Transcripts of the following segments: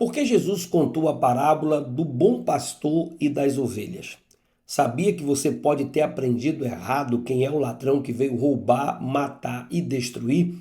Por que Jesus contou a parábola do bom pastor e das ovelhas? Sabia que você pode ter aprendido errado quem é o ladrão que veio roubar, matar e destruir?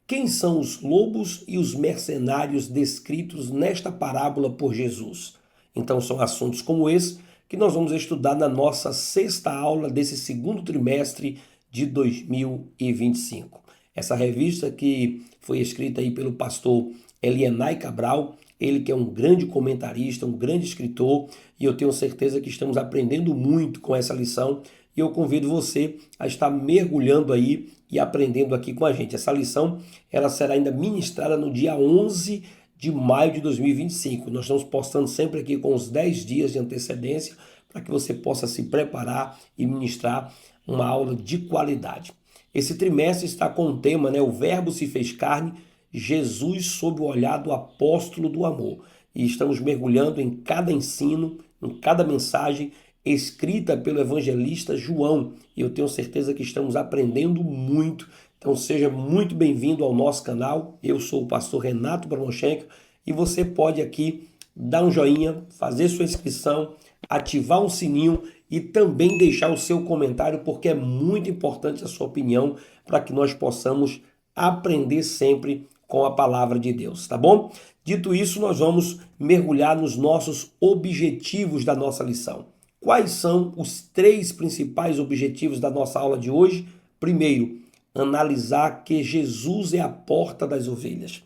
Quem são os lobos e os mercenários descritos nesta parábola por Jesus? Então são assuntos como esse que nós vamos estudar na nossa sexta aula desse segundo trimestre de 2025. Essa revista que foi escrita aí pelo pastor Elienay Cabral, ele que é um grande comentarista, um grande escritor, e eu tenho certeza que estamos aprendendo muito com essa lição, e eu convido você a estar mergulhando aí e aprendendo aqui com a gente. Essa lição, ela será ainda ministrada no dia 11 de maio de 2025. Nós estamos postando sempre aqui com uns 10 dias de antecedência para que você possa se preparar e ministrar uma aula de qualidade. Esse trimestre está com o tema, o Verbo se fez carne, Jesus sob o olhar do apóstolo do amor. E estamos mergulhando em cada ensino, em cada mensagem escrita pelo evangelista João. E eu tenho certeza que estamos aprendendo muito. Então seja muito bem-vindo ao nosso canal. Eu sou o pastor Renato Bromochenko e você pode aqui dar um joinha, fazer sua inscrição, ativar um sininho e também deixar o seu comentário, porque é muito importante a sua opinião para que nós possamos aprender sempre com a palavra de Deus, tá bom? Dito isso, nós vamos mergulhar nos nossos objetivos da nossa lição. Quais são os 3 principais objetivos da nossa aula de hoje? Primeiro, analisar que Jesus é a porta das ovelhas,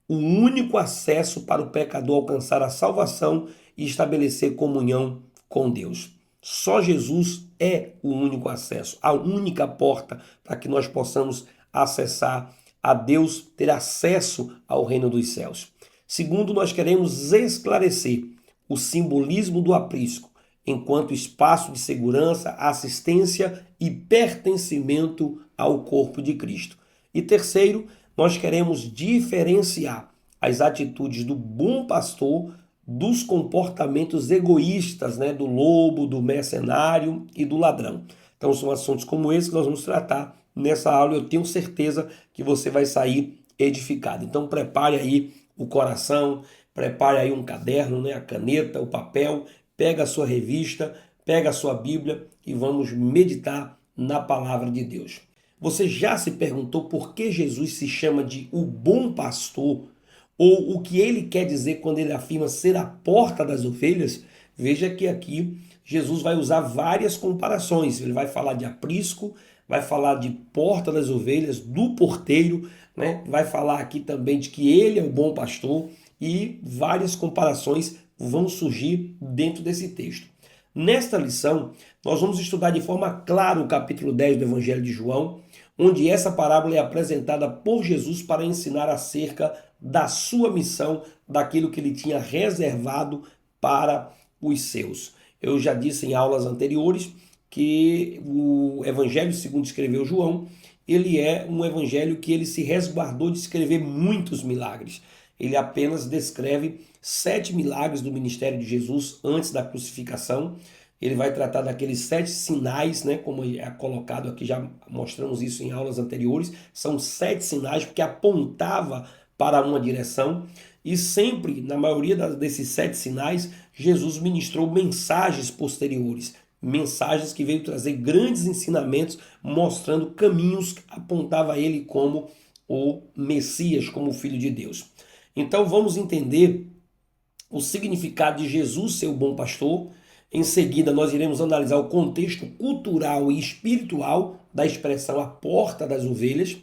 o único acesso para o pecador alcançar a salvação e estabelecer comunhão com Deus. Só Jesus é o único acesso, a única porta para que nós possamos acessar a Deus, ter acesso ao reino dos céus. Segundo, nós queremos esclarecer o simbolismo do aprisco enquanto espaço de segurança, assistência e pertencimento ao corpo de Cristo. E terceiro, nós queremos diferenciar as atitudes do bom pastor dos comportamentos egoístas, do lobo, do mercenário e do ladrão. Então são assuntos como esse que nós vamos tratar nessa aula. Eu tenho certeza que você vai sair edificado. Então prepare aí o coração, prepare aí um caderno, a caneta, o papel, pega a sua revista, pega a sua Bíblia e vamos meditar na palavra de Deus. Você já se perguntou por que Jesus se chama de o bom pastor? Ou o que ele quer dizer quando ele afirma ser a porta das ovelhas? Veja que aqui Jesus vai usar várias comparações. Ele vai falar de aprisco, vai falar de porta das ovelhas, do porteiro, vai falar aqui também de que ele é o bom pastor e várias comparações vão surgir dentro desse texto. Nesta lição, nós vamos estudar de forma clara o capítulo 10 do Evangelho de João, onde essa parábola é apresentada por Jesus para ensinar acerca da sua missão, daquilo que ele tinha reservado para os seus. Eu já disse em aulas anteriores que o Evangelho segundo escreveu João, ele é um evangelho que ele se resguardou de escrever muitos milagres. Ele apenas descreve 7 milagres do ministério de Jesus antes da crucificação. Ele vai tratar daqueles 7 sinais, como é colocado aqui, já mostramos isso em aulas anteriores. São 7 sinais porque apontava para uma direção. E sempre, na maioria desses 7 sinais, Jesus ministrou mensagens posteriores. Mensagens que veio trazer grandes ensinamentos, mostrando caminhos que apontava a ele como o Messias, como o Filho de Deus. Então vamos entender o significado de Jesus ser o bom pastor. Em seguida nós iremos analisar o contexto cultural e espiritual da expressão a porta das ovelhas.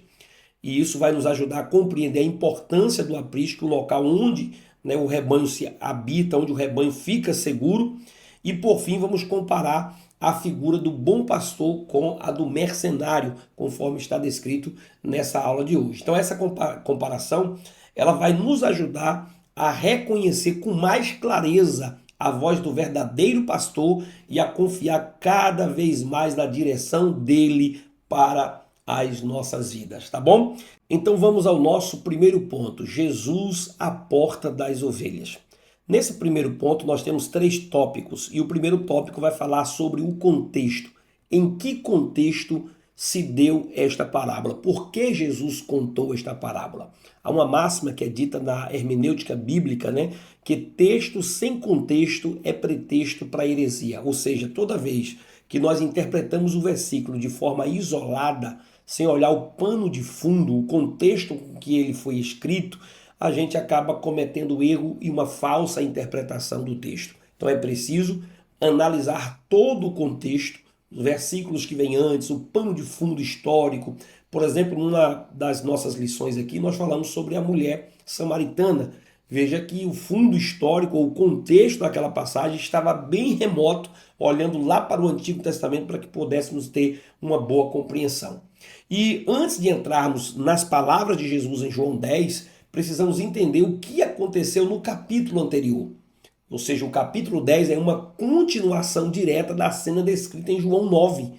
E isso vai nos ajudar a compreender a importância do aprisco, o local onde o rebanho se habita, onde o rebanho fica seguro. E por fim vamos comparar a figura do bom pastor com a do mercenário, conforme está descrito nessa aula de hoje. Então essa comparação ela vai nos ajudar a reconhecer com mais clareza a voz do verdadeiro pastor e a confiar cada vez mais na direção dele para as nossas vidas, tá bom? Então vamos ao nosso primeiro ponto, Jesus, a porta das ovelhas. Nesse primeiro ponto nós temos 3 tópicos e o primeiro tópico vai falar sobre o contexto. Em que contexto se deu esta parábola? Por que Jesus contou esta parábola? Há uma máxima que é dita na hermenêutica bíblica, né, que texto sem contexto é pretexto para heresia. Ou seja, toda vez que nós interpretamos o versículo de forma isolada, sem olhar o pano de fundo, o contexto com que ele foi escrito, a gente acaba cometendo erro e uma falsa interpretação do texto. Então é preciso analisar todo o contexto, os versículos que vêm antes, o pano de fundo histórico. Por exemplo, numa das nossas lições aqui, nós falamos sobre a mulher samaritana. Veja que o fundo histórico, ou o contexto daquela passagem estava bem remoto, olhando lá para o Antigo Testamento para que pudéssemos ter uma boa compreensão. E antes de entrarmos nas palavras de Jesus em João 10, precisamos entender o que aconteceu no capítulo anterior. Ou seja, o capítulo 10 é uma continuação direta da cena descrita em João 9,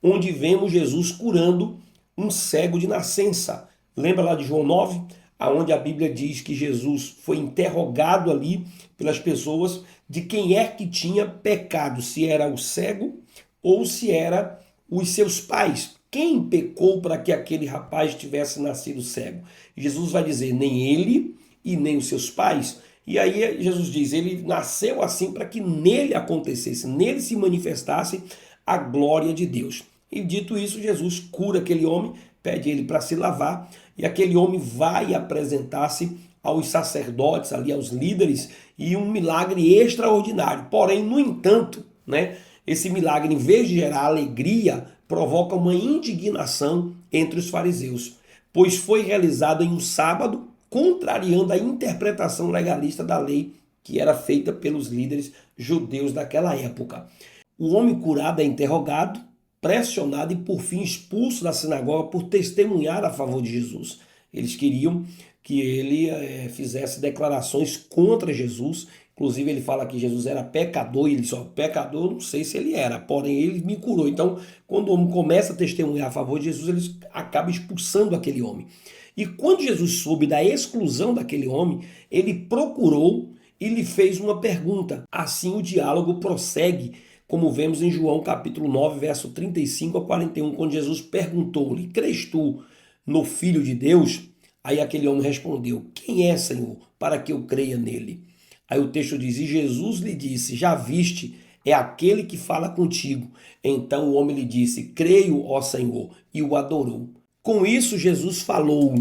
onde vemos Jesus curando um cego de nascença. Lembra lá de João 9? Onde a Bíblia diz que Jesus foi interrogado ali pelas pessoas de quem é que tinha pecado, se era o cego ou se era os seus pais. Quem pecou para que aquele rapaz tivesse nascido cego? Jesus vai dizer, nem ele e nem os seus pais. E aí Jesus diz, ele nasceu assim para que nele acontecesse, nele se manifestasse a glória de Deus. E dito isso, Jesus cura aquele homem, pede ele para se lavar, e aquele homem vai apresentar-se aos sacerdotes, ali aos líderes, e um milagre extraordinário. Porém, no entanto, né, esse milagre, em vez de gerar alegria, provoca uma indignação entre os fariseus, pois foi realizado em um sábado, contrariando a interpretação legalista da lei que era feita pelos líderes judeus daquela época. O homem curado é interrogado, pressionado e por fim expulso da sinagoga por testemunhar a favor de Jesus. Eles queriam que ele fizesse declarações contra Jesus. Inclusive ele fala que Jesus era pecador, e ele diz, pecador, não sei se ele era, porém ele me curou. Então, quando o homem começa a testemunhar a favor de Jesus, ele acaba expulsando aquele homem. E quando Jesus soube da exclusão daquele homem, ele procurou e lhe fez uma pergunta. Assim o diálogo prossegue, como vemos em João capítulo 9, verso 35 a 41, quando Jesus perguntou-lhe, crês tu no Filho de Deus? Aí aquele homem respondeu, quem é, Senhor, para que eu creia nele? Aí o texto diz, e Jesus lhe disse, já viste, é aquele que fala contigo. Então o homem lhe disse, creio, ó Senhor, e o adorou. Com isso Jesus falou,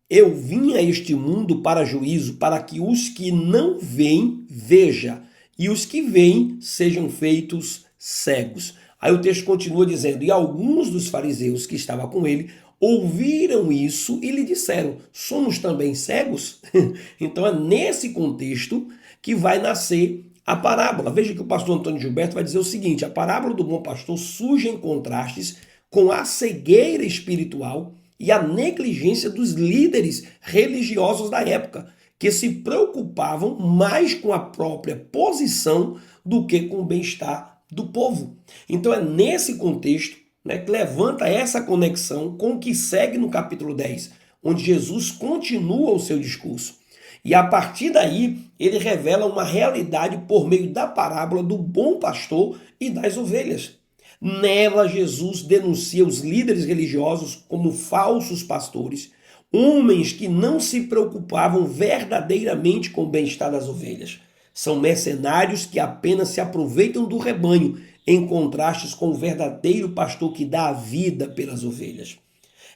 eu vim a este mundo para juízo, para que os que não veem, vejam, e os que veem sejam feitos cegos. Aí o texto continua dizendo, e alguns dos fariseus que estavam com ele ouviram isso e lhe disseram, somos também cegos? Então é nesse contexto que vai nascer a parábola. Veja que o pastor Antônio Gilberto vai dizer o seguinte, a parábola do bom pastor surge em contrastes com a cegueira espiritual e a negligência dos líderes religiosos da época, que se preocupavam mais com a própria posição do que com o bem-estar do povo. Então é nesse contexto, né, que levanta essa conexão com o que segue no capítulo 10, onde Jesus continua o seu discurso. E a partir daí, ele revela uma realidade por meio da parábola do bom pastor e das ovelhas. Nela, Jesus denuncia os líderes religiosos como falsos pastores, homens que não se preocupavam verdadeiramente com o bem-estar das ovelhas. São mercenários que apenas se aproveitam do rebanho, em contrastes com o verdadeiro pastor que dá a vida pelas ovelhas.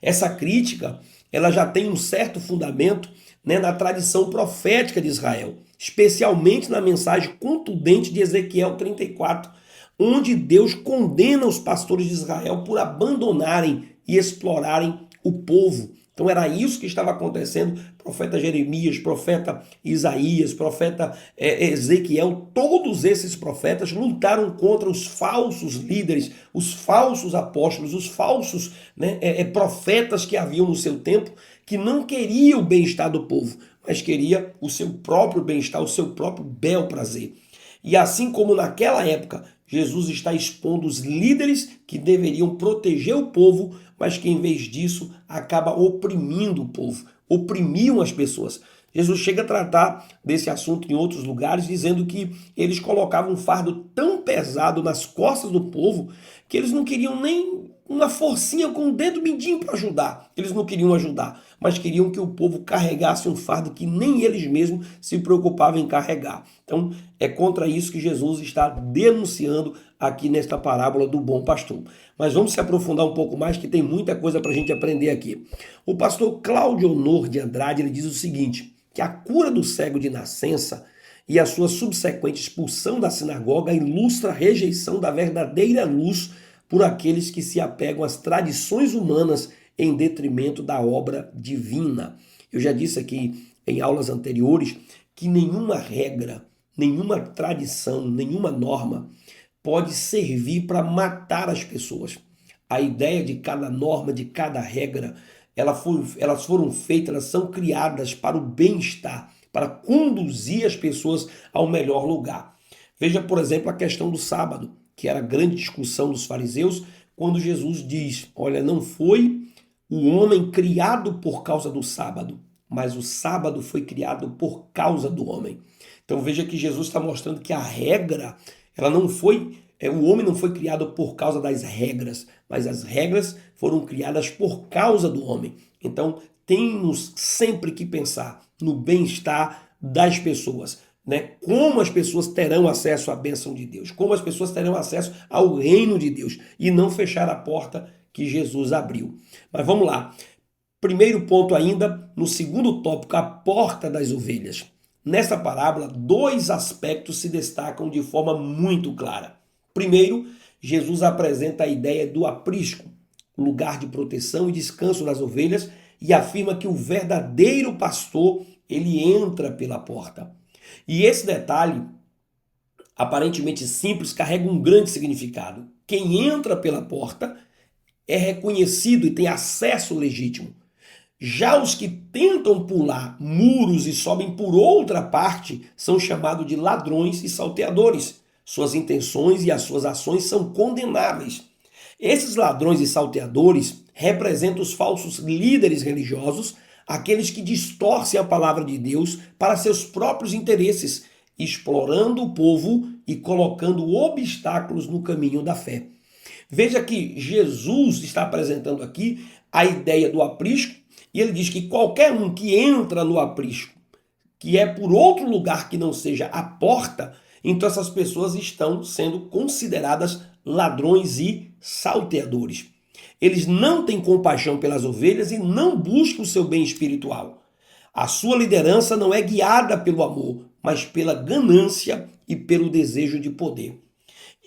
Essa crítica, ela já tem um certo fundamento, né, na tradição profética de Israel, especialmente na mensagem contundente de Ezequiel 34, onde Deus condena os pastores de Israel por abandonarem e explorarem o povo. Então era isso que estava acontecendo. Profeta Jeremias, profeta Isaías, profeta Ezequiel, todos esses profetas lutaram contra os falsos líderes, os falsos apóstolos, os falsos, né, profetas que haviam no seu tempo, que não queriam o bem-estar do povo, mas queria o seu próprio bem-estar, o seu próprio bel prazer. E assim como naquela época, Jesus está expondo os líderes que deveriam proteger o povo, mas que em vez disso acaba oprimindo o povo, oprimiam as pessoas. Jesus chega a tratar desse assunto em outros lugares, dizendo que eles colocavam um fardo tão pesado nas costas do povo que eles não queriam nem uma forcinha com o dedo mindinho para ajudar. Eles não queriam ajudar, mas queriam que o povo carregasse um fardo que nem eles mesmos se preocupavam em carregar. Então, é contra isso que Jesus está denunciando aqui nesta parábola do bom pastor. Mas vamos se aprofundar um pouco mais, que tem muita coisa para a gente aprender aqui. O pastor Cláudio Honor de Andrade, ele diz o seguinte, que a cura do cego de nascença e a sua subsequente expulsão da sinagoga ilustra a rejeição da verdadeira luz por aqueles que se apegam às tradições humanas em detrimento da obra divina. Eu já disse aqui em aulas anteriores que nenhuma regra, nenhuma tradição, nenhuma norma pode servir para matar as pessoas. A ideia de cada norma, de cada regra, elas foram feitas, elas são criadas para o bem-estar, para conduzir as pessoas ao melhor lugar. Veja, por exemplo, a questão do sábado, que era a grande discussão dos fariseus, quando Jesus diz, olha, não foi o homem criado por causa do sábado, mas o sábado foi criado por causa do homem. Então veja que Jesus está mostrando que a regra, ela não foi, o homem não foi criado por causa das regras, mas as regras foram criadas por causa do homem. Então temos sempre que pensar no bem-estar das pessoas, né? Como as pessoas terão acesso à bênção de Deus, como as pessoas terão acesso ao reino de Deus e não fechar a porta que Jesus abriu. Mas vamos lá. Primeiro ponto ainda, no segundo tópico, a porta das ovelhas. Nessa parábola, dois aspectos se destacam de forma muito clara. Primeiro, Jesus apresenta a ideia do aprisco, lugar de proteção e descanso das ovelhas, e afirma que o verdadeiro pastor, ele entra pela porta. E esse detalhe, aparentemente simples, carrega um grande significado. Quem entra pela porta é reconhecido e tem acesso legítimo. Já os que tentam pular muros e sobem por outra parte são chamados de ladrões e salteadores. Suas intenções e as suas ações são condenáveis. Esses ladrões e salteadores representam os falsos líderes religiosos, aqueles que distorcem a palavra de Deus para seus próprios interesses, explorando o povo e colocando obstáculos no caminho da fé. Veja que Jesus está apresentando aqui a ideia do aprisco, e ele diz que qualquer um que entra no aprisco, que é por outro lugar que não seja a porta, então essas pessoas estão sendo consideradas ladrões e salteadores. Eles não têm compaixão pelas ovelhas e não buscam o seu bem espiritual. A sua liderança não é guiada pelo amor, mas pela ganância e pelo desejo de poder.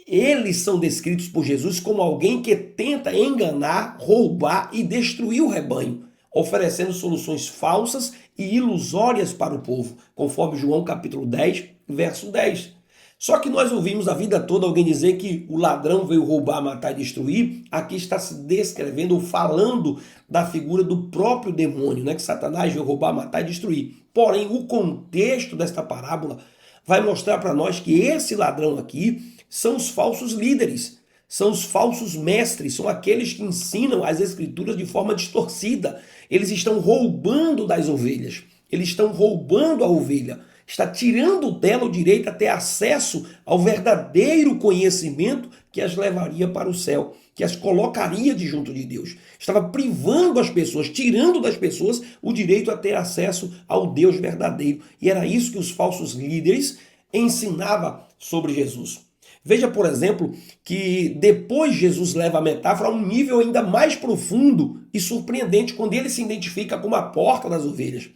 Eles são descritos por Jesus como alguém que tenta enganar, roubar e destruir o rebanho, oferecendo soluções falsas e ilusórias para o povo, conforme João capítulo 10, verso 10. Só que nós ouvimos a vida toda alguém dizer que o ladrão veio roubar, matar e destruir. Aqui está se descrevendo ou falando da figura do próprio demônio, né? Que Satanás veio roubar, matar e destruir. Porém, o contexto desta parábola vai mostrar para nós que esse ladrão aqui são os falsos líderes, são os falsos mestres, são aqueles que ensinam as escrituras de forma distorcida. Eles estão roubando das ovelhas, eles estão roubando a ovelha. Está tirando dela o direito a ter acesso ao verdadeiro conhecimento que as levaria para o céu, que as colocaria de junto de Deus. Estava privando as pessoas, tirando das pessoas o direito a ter acesso ao Deus verdadeiro. E era isso que os falsos líderes ensinavam sobre Jesus. Veja, por exemplo, que depois Jesus leva a metáfora a um nível ainda mais profundo e surpreendente, quando ele se identifica como a porta das ovelhas.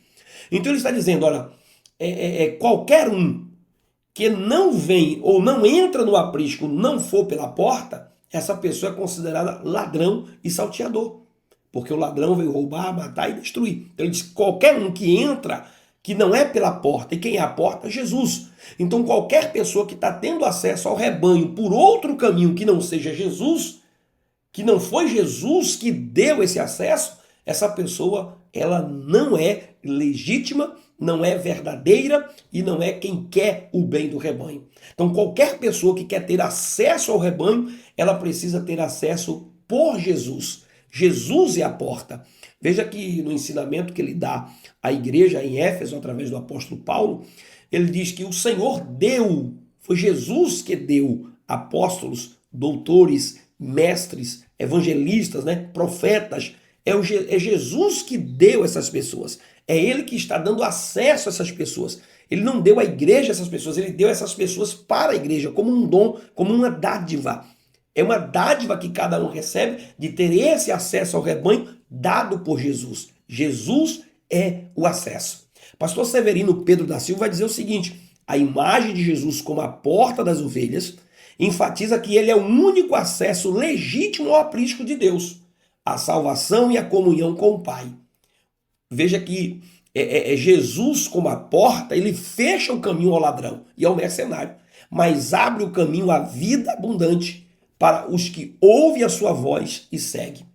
Então ele está dizendo, olha, qualquer um que não vem ou não entra no aprisco, não for pela porta, essa pessoa é considerada ladrão e salteador. Porque o ladrão veio roubar, matar e destruir. Então ele diz, qualquer um que entra, que não é pela porta, e quem é a porta? Jesus. Então qualquer pessoa que está tendo acesso ao rebanho por outro caminho que não seja Jesus, que não foi Jesus que deu esse acesso, essa pessoa, ela não é legítima, não é verdadeira e não é quem quer o bem do rebanho. Então qualquer pessoa que quer ter acesso ao rebanho, ela precisa ter acesso por Jesus. Jesus é a porta. Veja que no ensinamento que ele dá à igreja em Éfeso, através do apóstolo Paulo, ele diz que o Senhor deu, foi Jesus que deu apóstolos, doutores, mestres, evangelistas, né, profetas. É Jesus que deu essas pessoas. É ele que está dando acesso a essas pessoas. Ele não deu à igreja essas pessoas, ele deu essas pessoas para a igreja, como um dom, como uma dádiva. É uma dádiva que cada um recebe de ter esse acesso ao rebanho dado por Jesus. Jesus é o acesso. Pastor Severino Pedro da Silva vai dizer o seguinte: a imagem de Jesus como a porta das ovelhas enfatiza que ele é o único acesso legítimo ao aprisco de Deus, a salvação e a comunhão com o Pai. Veja que Jesus como a porta, ele fecha o caminho ao ladrão e ao mercenário, mas abre o caminho à vida abundante para os que ouvem a sua voz e seguem.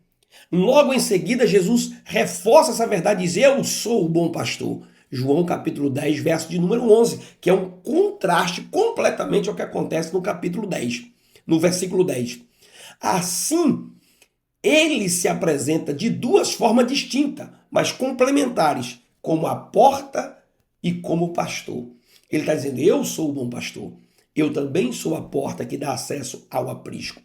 Logo em seguida, Jesus reforça essa verdade e diz: eu sou o bom pastor. João capítulo 10, verso de número 11, que é um contraste completamente ao que acontece no capítulo 10, no versículo 10. Assim, ele se apresenta de duas formas distintas, mas complementares, como a porta e como o pastor. Ele está dizendo: eu sou o bom pastor. Eu também sou a porta que dá acesso ao aprisco.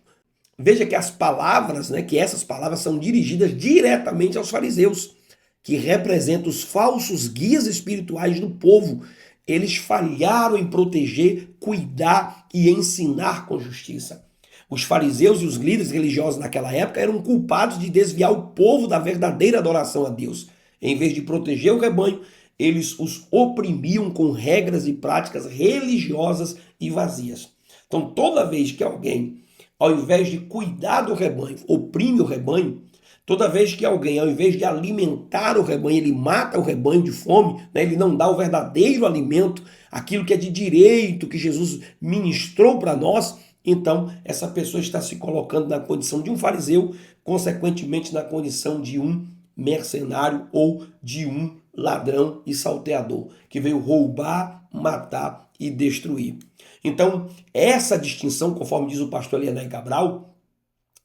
Veja que as palavras, né, que essas palavras são dirigidas diretamente aos fariseus, que representam os falsos guias espirituais do povo. Eles falharam em proteger, cuidar e ensinar com justiça. Os fariseus e os líderes religiosos naquela época eram culpados de desviar o povo da verdadeira adoração a Deus. Em vez de proteger o rebanho, eles os oprimiam com regras e práticas religiosas e vazias. Então, toda vez que alguém, ao invés de cuidar do rebanho, oprime o rebanho, toda vez que alguém, ao invés de alimentar o rebanho, ele mata o rebanho de fome, né? Ele não dá o verdadeiro alimento, aquilo que é de direito, que Jesus ministrou para nós, então essa pessoa está se colocando na condição de um fariseu, consequentemente na condição de um mercenário ou de um ladrão e salteador, que veio roubar, matar e destruir. Então, essa distinção, conforme diz o pastor Elianei Cabral,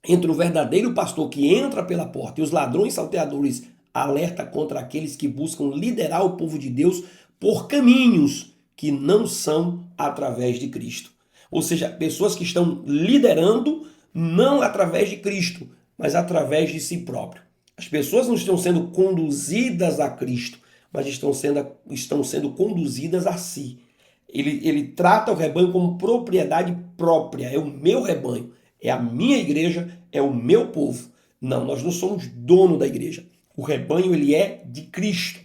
entre o verdadeiro pastor que entra pela porta e os ladrões salteadores, alerta contra aqueles que buscam liderar o povo de Deus por caminhos que não são através de Cristo. Ou seja, pessoas que estão liderando não através de Cristo, mas através de si próprio. As pessoas não estão sendo conduzidas a Cristo, mas estão sendo conduzidas a si. Ele trata o rebanho como propriedade própria, é o meu rebanho. É a minha igreja, é o meu povo. Não, nós não somos dono da igreja. O rebanho, ele é de Cristo.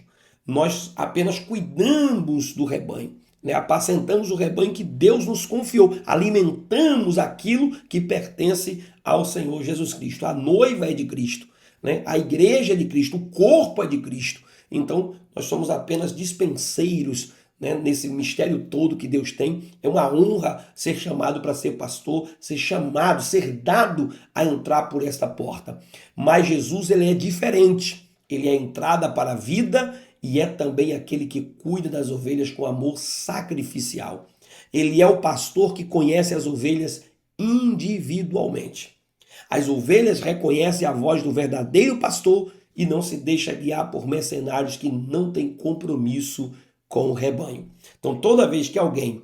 Nós apenas cuidamos do rebanho, né? Apacentamos o rebanho que Deus nos confiou. Alimentamos aquilo que pertence ao Senhor Jesus Cristo. A noiva é de Cristo, né? A igreja é de Cristo, o corpo é de Cristo. Então, nós somos apenas dispenseiros, né, nesse mistério todo que Deus tem. É uma honra ser chamado para ser pastor, ser chamado, ser dado a entrar por esta porta. Mas Jesus, ele é diferente. Ele é a entrada para a vida e é também aquele que cuida das ovelhas com amor sacrificial. Ele é o pastor que conhece as ovelhas individualmente. As ovelhas reconhecem a voz do verdadeiro pastor e não se deixa guiar por mercenários que não têm compromisso com o rebanho. Então, toda vez que alguém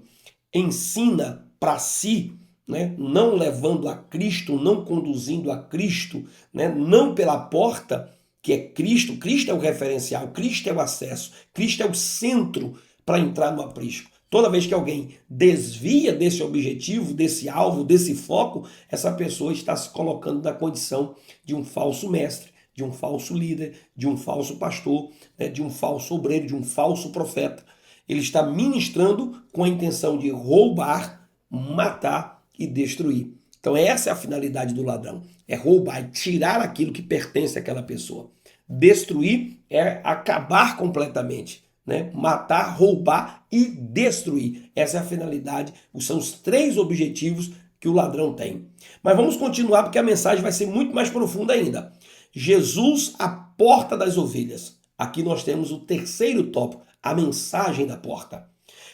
ensina para si, né, não levando a Cristo, não conduzindo a Cristo, né, não pela porta, que é Cristo, Cristo é o referencial, Cristo é o acesso, Cristo é o centro para entrar no aprisco. Toda vez que alguém desvia desse objetivo, desse alvo, desse foco, essa pessoa está se colocando na condição de um falso mestre, de um falso líder, de um falso pastor, né, de um falso obreiro, de um falso profeta. Ele está ministrando com a intenção de roubar, matar e destruir. Então essa é a finalidade do ladrão. É roubar, é tirar aquilo que pertence àquela pessoa. Destruir é acabar completamente, né? Matar, roubar e destruir. Essa é a finalidade, são os três objetivos que o ladrão tem. Mas vamos continuar porque a mensagem vai ser muito mais profunda ainda. Jesus, a porta das ovelhas. Aqui nós temos o terceiro tópico, a mensagem da porta.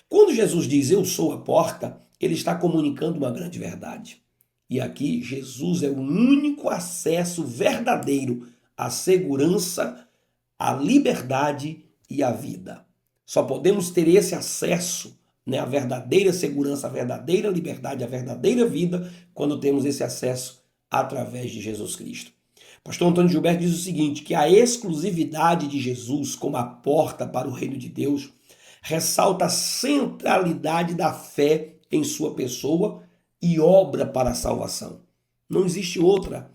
Quando Jesus diz eu sou a porta, ele está comunicando uma grande verdade. E aqui Jesus é o único acesso verdadeiro à segurança, à liberdade e à vida. Só podemos ter esse acesso, né, à verdadeira segurança, à verdadeira liberdade, à verdadeira vida, quando temos esse acesso através de Jesus Cristo. O pastor Antônio Gilberto diz o seguinte, que a exclusividade de Jesus como a porta para o reino de Deus ressalta a centralidade da fé em sua pessoa e obra para a salvação. Não existe outra,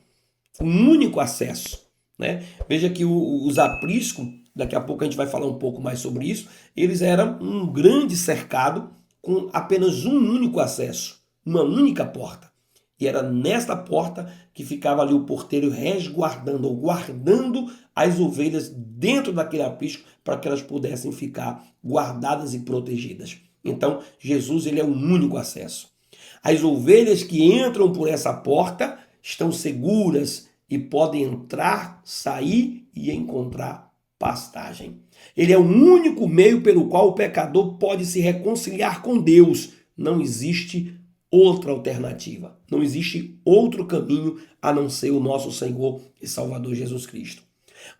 um único acesso, né? Veja que os apriscos, daqui a pouco a gente vai falar um pouco mais sobre isso, eles eram um grande cercado com apenas um único acesso, uma única porta. E era nesta porta que ficava ali o porteiro resguardando ou guardando as ovelhas dentro daquele aprisco para que elas pudessem ficar guardadas e protegidas. Então, Jesus ele é o único acesso. As ovelhas que entram por essa porta estão seguras e podem entrar, sair e encontrar pastagem. Ele é o único meio pelo qual o pecador pode se reconciliar com Deus. Não existe outra alternativa. Não existe outro caminho a não ser o nosso Senhor e Salvador Jesus Cristo.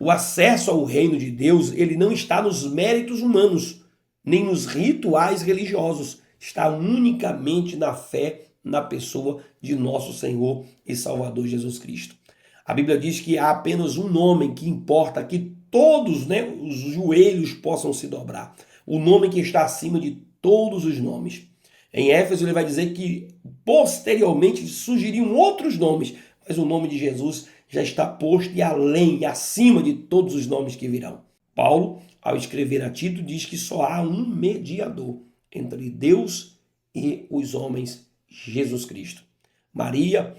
O acesso ao reino de Deus, ele não está nos méritos humanos, nem nos rituais religiosos. Está unicamente na fé na pessoa de nosso Senhor e Salvador Jesus Cristo. A Bíblia diz que há apenas um nome que importa que todos, os joelhos possam se dobrar. O nome que está acima de todos os nomes. Em Éfeso ele vai dizer que posteriormente surgiriam outros nomes, mas o nome de Jesus já está posto e além, e acima de todos os nomes que virão. Paulo, ao escrever a Tito, diz que só há um mediador entre Deus e os homens, Jesus Cristo. Maria,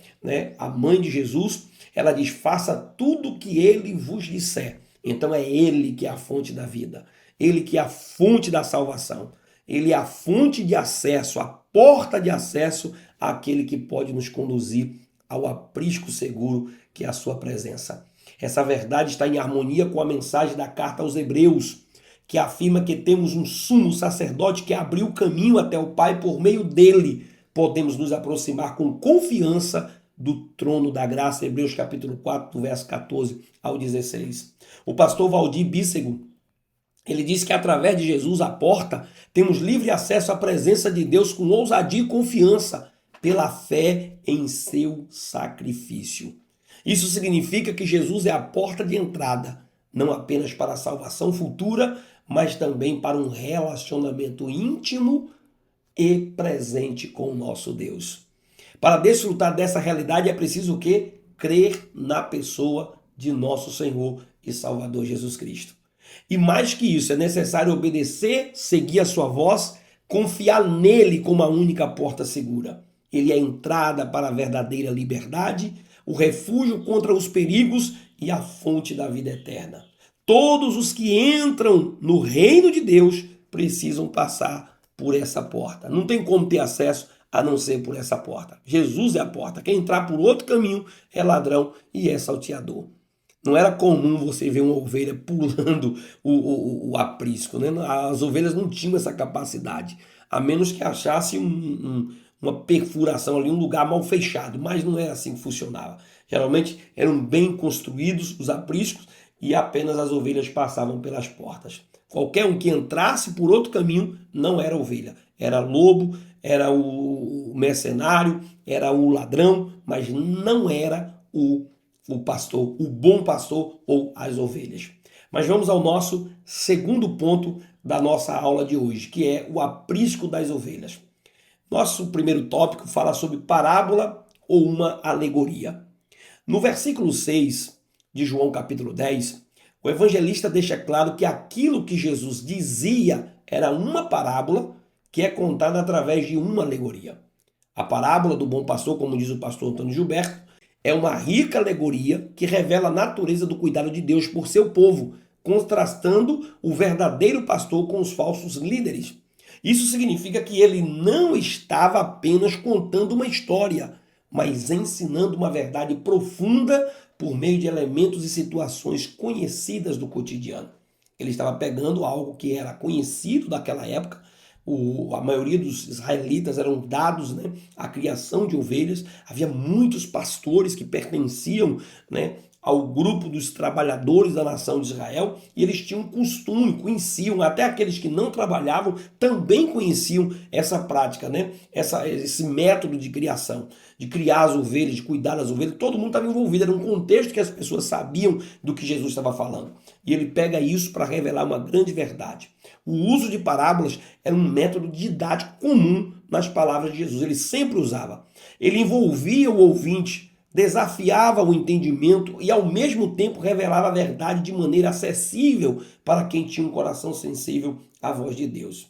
a mãe de Jesus, ela diz, faça tudo o que ele vos disser. Então é ele que é a fonte da vida, ele que é a fonte da salvação. Ele é a fonte de acesso, a porta de acesso àquele que pode nos conduzir ao aprisco seguro que é a sua presença. Essa verdade está em harmonia com a mensagem da carta aos Hebreus, que afirma que temos um sumo sacerdote que abriu o caminho até o Pai por meio dele. Podemos nos aproximar com confiança do trono da graça, Hebreus capítulo 4, do verso 14 ao 16. O pastor Valdir Bícego, ele diz que através de Jesus, a porta, temos livre acesso à presença de Deus com ousadia e confiança pela fé em seu sacrifício. Isso significa que Jesus é a porta de entrada, não apenas para a salvação futura, mas também para um relacionamento íntimo e presente com o nosso Deus. Para desfrutar dessa realidade é preciso o quê? Crer na pessoa de nosso Senhor e Salvador Jesus Cristo. E mais que isso, é necessário obedecer, seguir a sua voz, confiar nele como a única porta segura. Ele é a entrada para a verdadeira liberdade, o refúgio contra os perigos e a fonte da vida eterna. Todos os que entram no reino de Deus precisam passar por essa porta. Não tem como ter acesso a não ser por essa porta. Jesus é a porta. Quem entrar por outro caminho é ladrão e é salteador. Não era comum você ver uma ovelha pulando o aprisco, As ovelhas não tinham essa capacidade, a menos que achasse uma perfuração ali, um lugar mal fechado, mas não era assim que funcionava. Geralmente eram bem construídos os apriscos e apenas as ovelhas passavam pelas portas. Qualquer um que entrasse por outro caminho não era ovelha, era lobo, era o mercenário, era o ladrão, mas não era o pastor, o bom pastor ou as ovelhas. Mas vamos ao nosso segundo ponto da nossa aula de hoje, que é o aprisco das ovelhas. Nosso primeiro tópico fala sobre parábola ou uma alegoria. No versículo 6 de João capítulo 10, o evangelista deixa claro que aquilo que Jesus dizia era uma parábola que é contada através de uma alegoria. A parábola do bom pastor, como diz o pastor Antônio Gilberto, é uma rica alegoria que revela a natureza do cuidado de Deus por seu povo, contrastando o verdadeiro pastor com os falsos líderes. Isso significa que ele não estava apenas contando uma história, mas ensinando uma verdade profunda por meio de elementos e situações conhecidas do cotidiano. Ele estava pegando algo que era conhecido daquela época. A maioria dos israelitas eram dados à criação de ovelhas. Havia muitos pastores que pertenciam ao grupo dos trabalhadores da nação de Israel, e eles tinham costume, conheciam, até aqueles que não trabalhavam também conheciam essa prática, né? Esse método de criação, de criar as ovelhas, de cuidar das ovelhas, todo mundo estava envolvido, era um contexto que as pessoas sabiam do que Jesus estava falando. E ele pega isso para revelar uma grande verdade. O uso de parábolas era um método didático comum nas palavras de Jesus, ele sempre usava. Ele envolvia o ouvinte, desafiava o entendimento e ao mesmo tempo revelava a verdade de maneira acessível para quem tinha um coração sensível à voz de Deus.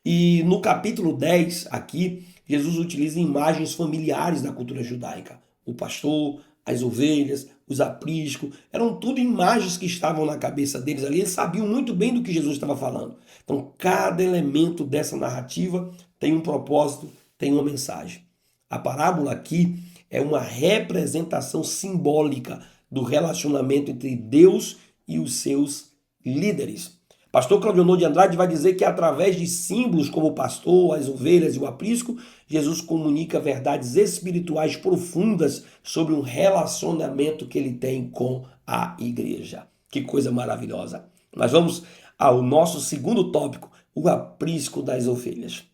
E no capítulo 10, aqui, Jesus utiliza imagens familiares da cultura judaica. O pastor, as ovelhas, os apriscos, eram tudo imagens que estavam na cabeça deles ali. Eles sabiam muito bem do que Jesus estava falando. Então, cada elemento dessa narrativa tem um propósito, tem uma mensagem. A parábola aqui é uma representação simbólica do relacionamento entre Deus e os seus líderes. Pastor Claudionor de Andrade vai dizer que através de símbolos como o pastor, as ovelhas e o aprisco, Jesus comunica verdades espirituais profundas sobre um relacionamento que ele tem com a igreja. Que coisa maravilhosa. Nós vamos ao nosso segundo tópico, o aprisco das ovelhas.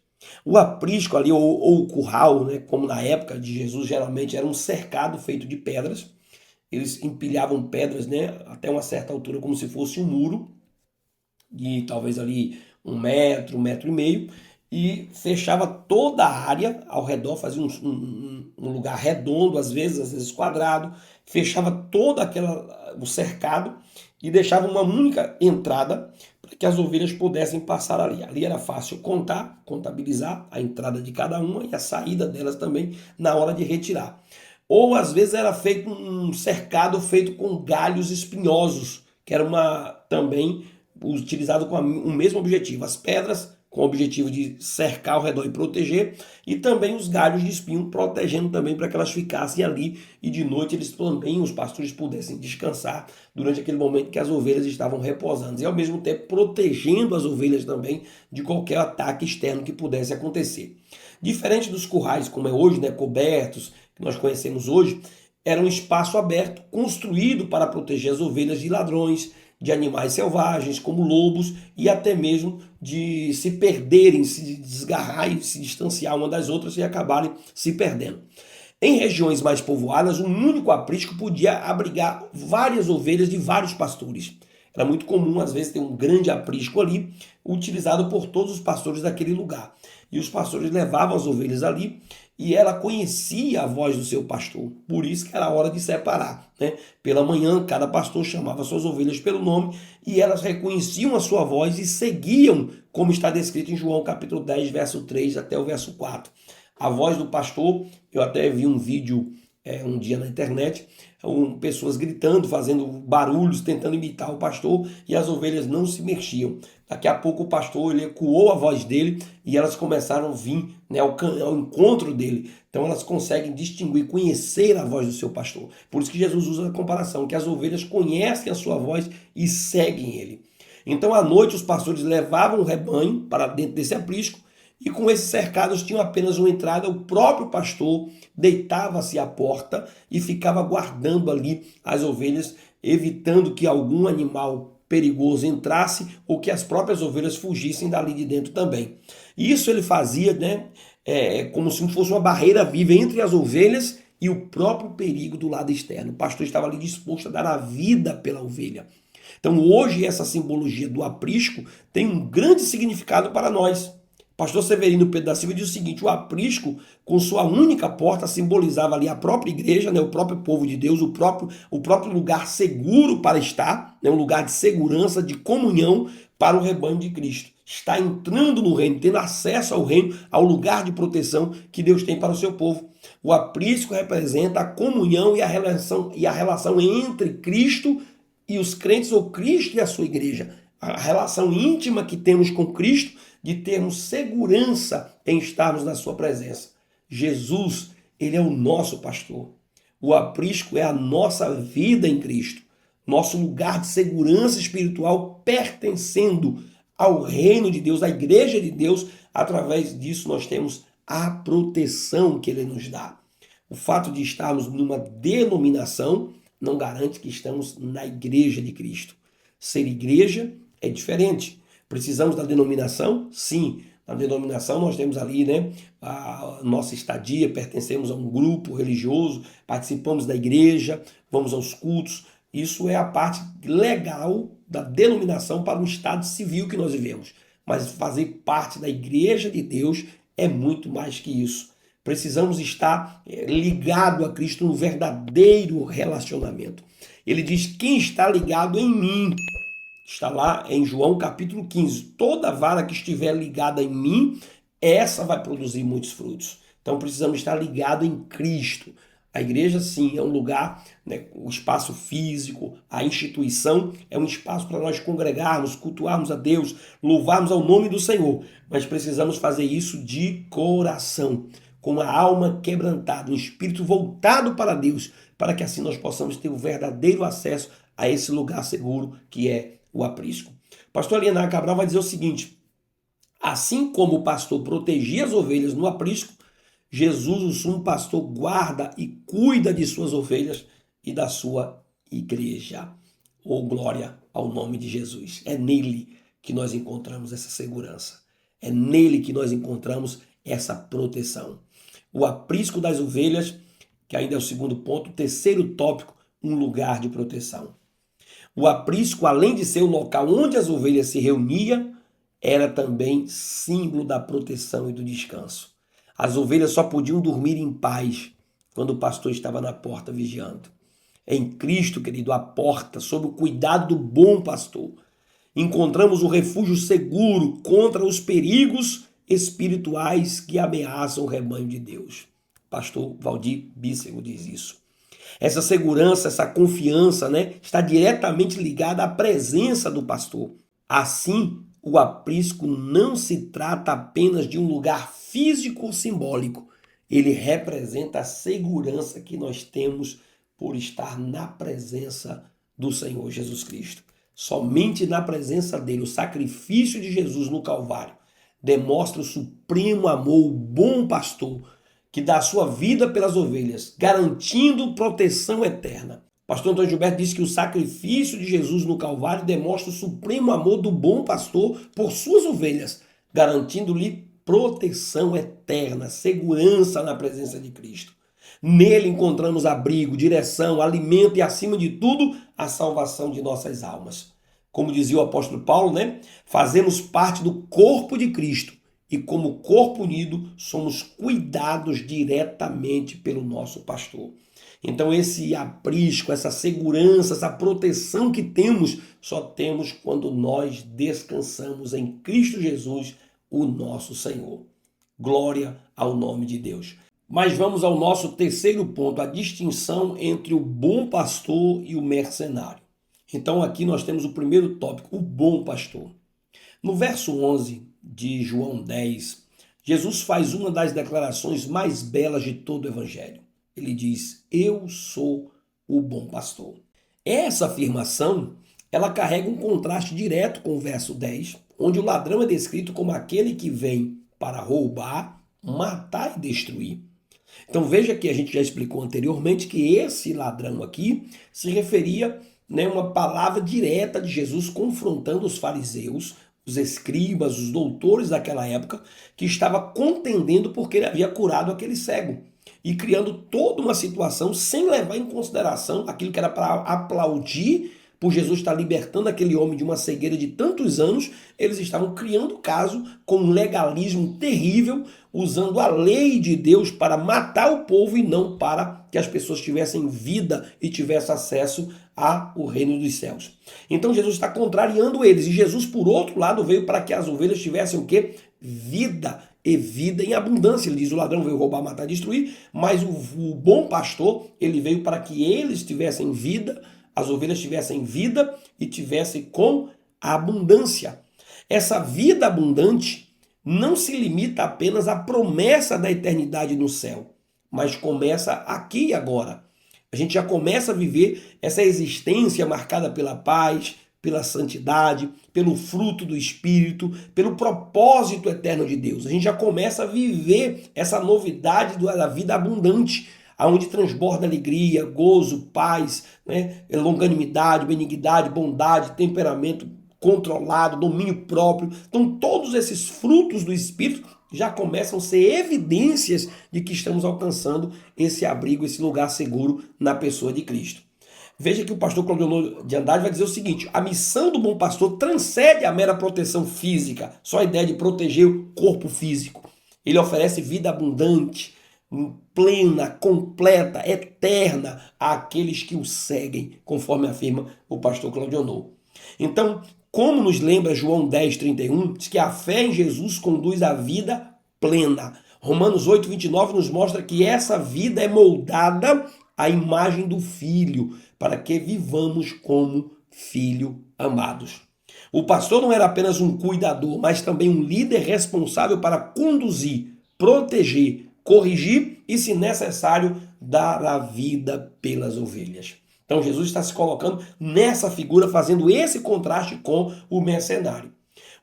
O aprisco ali, ou o curral, né, como na época de Jesus, geralmente era um cercado feito de pedras. Eles empilhavam pedras, né, até uma certa altura, como se fosse um muro, de talvez ali 1 metro e meio, e fechava toda a área ao redor, fazia um lugar redondo, às vezes quadrado, fechava todo o cercado e deixava uma única entrada para que as ovelhas pudessem passar ali. Ali era fácil contar, contabilizar a entrada de cada uma e a saída delas também na hora de retirar. Ou às vezes era feito um cercado feito com galhos espinhosos, que era também utilizado com o mesmo objetivo. As pedras com o objetivo de cercar ao redor e proteger, e também os galhos de espinho protegendo também para que elas ficassem ali e de noite eles também, os pastores, pudessem descansar durante aquele momento que as ovelhas estavam reposando e ao mesmo tempo protegendo as ovelhas também de qualquer ataque externo que pudesse acontecer. Diferente dos currais como é hoje, né, cobertos, que nós conhecemos hoje, era um espaço aberto construído para proteger as ovelhas de ladrões, de animais selvagens, como lobos, e até mesmo de se perderem, se desgarrar e se distanciar uma das outras e acabarem se perdendo. Em regiões mais povoadas, um único aprisco podia abrigar várias ovelhas de vários pastores. Era muito comum, às vezes, ter um grande aprisco ali, utilizado por todos os pastores daquele lugar. E os pastores levavam as ovelhas ali e ela conhecia a voz do seu pastor. Por isso que era hora de separar, né? Pela manhã, cada pastor chamava suas ovelhas pelo nome e elas reconheciam a sua voz e seguiam, como está descrito em João capítulo 10, verso 3 até o verso 4. A voz do pastor, eu até vi um vídeo um dia na internet, pessoas gritando, fazendo barulhos, tentando imitar o pastor, e as ovelhas não se mexiam. Daqui a pouco o pastor ele ecoou a voz dele e elas começaram a vir, né, ao encontro dele. Então elas conseguem distinguir, conhecer a voz do seu pastor. Por isso que Jesus usa a comparação, que as ovelhas conhecem a sua voz e seguem ele. Então à noite os pastores levavam o rebanho para dentro desse aprisco, e com esses cercados tinham apenas uma entrada, o próprio pastor deitava-se à porta e ficava guardando ali as ovelhas, evitando que algum animal perigoso entrasse ou que as próprias ovelhas fugissem dali de dentro também. E isso ele fazia, né, como se fosse uma barreira viva entre as ovelhas e o próprio perigo do lado externo. O pastor estava ali disposto a dar a vida pela ovelha. Então hoje essa simbologia do aprisco tem um grande significado para nós. Pastor Severino Pedro da Silva diz o seguinte: o aprisco, com sua única porta, simbolizava ali a própria igreja, né, o próprio povo de Deus, o próprio lugar seguro para estar, né, um lugar de segurança, de comunhão para o rebanho de Cristo. Está entrando no reino, tendo acesso ao reino, ao lugar de proteção que Deus tem para o seu povo. O aprisco representa a comunhão e a relação entre Cristo e os crentes, ou Cristo e a sua igreja. A relação íntima que temos com Cristo, de termos segurança em estarmos na sua presença. Jesus, ele é o nosso pastor. O aprisco é a nossa vida em Cristo, nosso lugar de segurança espiritual pertencendo ao reino de Deus, à igreja de Deus. Através disso nós temos a proteção que ele nos dá. O fato de estarmos numa denominação não garante que estamos na igreja de Cristo. Ser igreja é diferente. Precisamos da denominação? Sim. Na denominação nós temos ali, né, a nossa estadia, pertencemos a um grupo religioso, participamos da igreja, vamos aos cultos. Isso é a parte legal da denominação para o estado civil que nós vivemos. Mas fazer parte da igreja de Deus é muito mais que isso. Precisamos estar ligado a Cristo no verdadeiro relacionamento. Ele diz: quem está ligado em mim, está lá em João capítulo 15. Toda vara que estiver ligada em mim, essa vai produzir muitos frutos. Então precisamos estar ligados em Cristo. A igreja, sim, é um lugar, né, o espaço físico, a instituição é um espaço para nós congregarmos, cultuarmos a Deus, louvarmos ao nome do Senhor. Mas precisamos fazer isso de coração, com a alma quebrantada, um espírito voltado para Deus, para que assim nós possamos ter o verdadeiro acesso a esse lugar seguro que é o aprisco. Pastor Alienar Cabral vai dizer o seguinte: assim como o pastor protegia as ovelhas no aprisco, Jesus, o sumo pastor, guarda e cuida de suas ovelhas e da sua igreja. Oh, glória ao nome de Jesus. É nele que nós encontramos essa segurança. É nele que nós encontramos essa proteção. O aprisco das ovelhas, que ainda é o segundo ponto, o terceiro tópico, um lugar de proteção. O aprisco, além de ser o local onde as ovelhas se reuniam, era também símbolo da proteção e do descanso. As ovelhas só podiam dormir em paz quando o pastor estava na porta vigiando. É em Cristo, querido, a porta, sob o cuidado do bom pastor, encontramos o refúgio seguro contra os perigos espirituais que ameaçam o rebanho de Deus. Pastor Valdir Bícego diz isso. Essa segurança, essa confiança, né, está diretamente ligada à presença do pastor. Assim, o aprisco não se trata apenas de um lugar físico ou simbólico. Ele representa a segurança que nós temos por estar na presença do Senhor Jesus Cristo. Somente na presença dele, o sacrifício de Jesus no Calvário demonstra o supremo amor, o bom pastor, que dá a sua vida pelas ovelhas, garantindo proteção eterna. Pastor Antônio Gilberto disse que o sacrifício de Jesus no Calvário demonstra o supremo amor do bom pastor por suas ovelhas, garantindo-lhe proteção eterna, segurança na presença de Cristo. Nele encontramos abrigo, direção, alimento e, acima de tudo, a salvação de nossas almas. Como dizia o apóstolo Paulo, né? Fazemos parte do corpo de Cristo e, como corpo unido, somos cuidados diretamente pelo nosso pastor. Então esse aprisco, essa segurança, essa proteção que temos, só temos quando nós descansamos em Cristo Jesus, o nosso Senhor. Glória ao nome de Deus. Mas vamos ao nosso terceiro ponto, a distinção entre o bom pastor e o mercenário. Então aqui nós temos o primeiro tópico, o bom pastor. No verso 11 de João 10, Jesus faz uma das declarações mais belas de todo o Evangelho. Ele diz: eu sou o bom pastor. Essa afirmação, ela carrega um contraste direto com o verso 10, onde o ladrão é descrito como aquele que vem para roubar, matar e destruir. Então veja que a gente já explicou anteriormente que esse ladrão aqui se referia, né, uma palavra direta de Jesus confrontando os fariseus, os escribas, os doutores daquela época, que estava contendendo porque ele havia curado aquele cego. E criando toda uma situação sem levar em consideração aquilo que era para aplaudir por Jesus estar libertando aquele homem de uma cegueira de tantos anos. Eles estavam criando caso com um legalismo terrível, usando a lei de Deus para matar o povo e não para que as pessoas tivessem vida e tivessem acesso ao reino dos céus. Então Jesus está contrariando eles, e Jesus, por outro lado, veio para que as ovelhas tivessem o quê? Vida, e vida em abundância. Ele diz: o ladrão veio roubar, matar e destruir, mas o bom pastor, ele veio para que eles tivessem vida, as ovelhas tivessem vida e tivessem com abundância. Essa vida abundante não se limita apenas à promessa da eternidade no céu, mas começa aqui e agora. A gente já começa a viver essa existência marcada pela paz, pela santidade, pelo fruto do Espírito, pelo propósito eterno de Deus. A gente já começa a viver essa novidade da vida abundante. aonde transborda alegria, gozo, paz, né? Longanimidade, benignidade, bondade, temperamento controlado, domínio próprio. Então todos esses frutos do Espírito já começam a ser evidências de que estamos alcançando esse abrigo, esse lugar seguro na pessoa de Cristo. Veja que o pastor Claudio de Andrade vai dizer o seguinte: a missão do bom pastor transcende a mera proteção física, só a ideia de proteger o corpo físico. Ele oferece vida abundante, plena, completa, eterna àqueles que o seguem, conforme afirma o pastor Claudio. Então, como nos lembra João 10:31, diz que a fé em Jesus conduz à vida plena. Romanos 8:29 nos mostra que essa vida é moldada à imagem do Filho, para que vivamos como filho amados. O pastor não era apenas um cuidador, mas também um líder responsável para conduzir, proteger, corrigir e, se necessário, dar a vida pelas ovelhas. Então Jesus está se colocando nessa figura, fazendo esse contraste com o mercenário.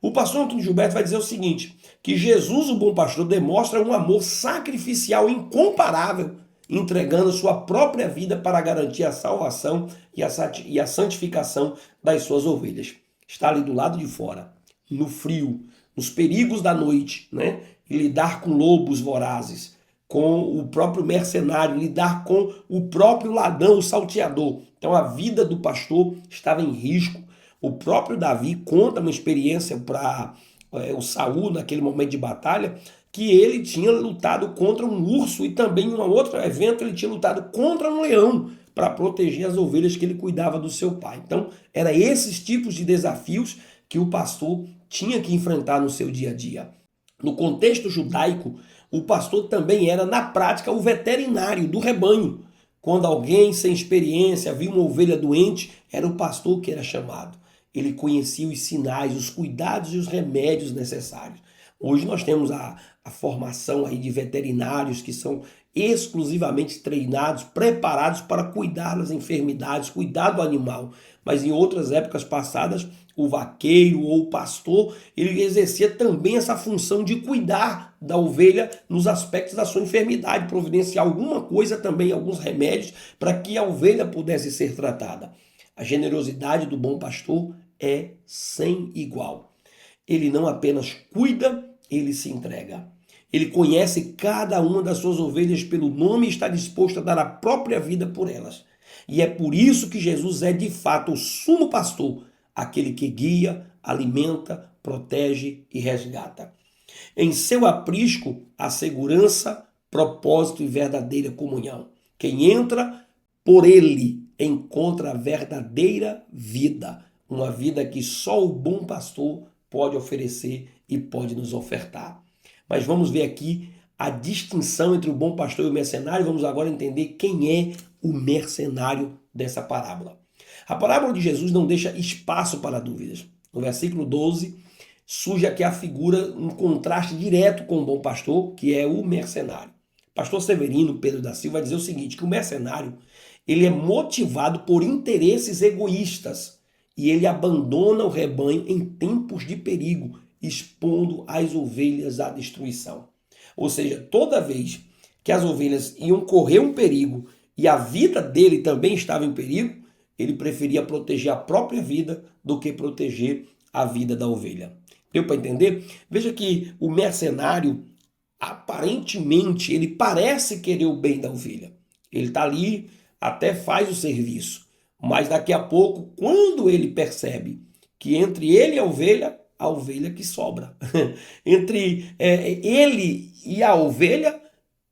O pastor Antônio Gilberto vai dizer o seguinte, que Jesus, o bom pastor, demonstra um amor sacrificial incomparável, entregando sua própria vida para garantir a salvação e a santificação das suas ovelhas. Está ali do lado de fora, no frio, nos perigos da noite, né? E lidar com lobos vorazes, com o próprio mercenário, lidar com o próprio ladrão, o salteador. Então a vida do pastor estava em risco. O próprio Davi conta uma experiência para o Saul, naquele momento de batalha, que ele tinha lutado contra um urso e também em um outro evento ele tinha lutado contra um leão para proteger as ovelhas que ele cuidava do seu pai. Então, eram esses tipos de desafios que o pastor tinha que enfrentar no seu dia a dia. No contexto judaico, o pastor também era, na prática, o veterinário do rebanho. Quando alguém sem experiência via uma ovelha doente, era o pastor que era chamado. Ele conhecia os sinais, os cuidados e os remédios necessários. Hoje nós temos a formação aí de veterinários que são exclusivamente treinados, preparados para cuidar das enfermidades, cuidar do animal. Mas em outras épocas passadas, o vaqueiro ou o pastor, ele exercia também essa função de cuidar da ovelha nos aspectos da sua enfermidade, providenciar alguma coisa também, alguns remédios, para que a ovelha pudesse ser tratada. A generosidade do bom pastor é sem igual. Ele não apenas cuida, ele se entrega. Ele conhece cada uma das suas ovelhas pelo nome e está disposto a dar a própria vida por elas. E é por isso que Jesus é de fato o sumo pastor, aquele que guia, alimenta, protege e resgata. Em seu aprisco, há segurança, propósito e verdadeira comunhão. Quem entra por ele encontra a verdadeira vida, uma vida que só o bom pastor pode oferecer e pode nos ofertar. Mas vamos ver aqui a distinção entre o bom pastor e o mercenário. Vamos agora entender quem é o mercenário dessa parábola. A parábola de Jesus não deixa espaço para dúvidas. No versículo 12, surge aqui a figura, um contraste direto com o bom pastor, que é o mercenário. Pastor Severino Pedro da Silva vai dizer o seguinte, que o mercenário ele é motivado por interesses egoístas e ele abandona o rebanho em tempos de perigo, expondo as ovelhas à destruição. Ou seja, toda vez que as ovelhas iam correr um perigo e a vida dele também estava em perigo, ele preferia proteger a própria vida do que proteger a vida da ovelha. Deu para entender? Veja que o mercenário, aparentemente, ele parece querer o bem da ovelha. Ele está ali, até faz o serviço. Mas daqui a pouco, quando ele percebe que entre ele e a ovelha que sobra. Entre ele e a ovelha,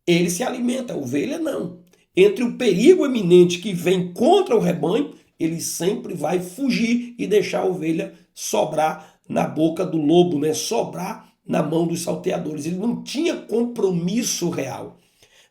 ele se alimenta, a ovelha não. Entre o perigo iminente que vem contra o rebanho, ele sempre vai fugir e deixar a ovelha sobrar na boca do lobo, né? Sobrar na mão dos salteadores. Ele não tinha compromisso real.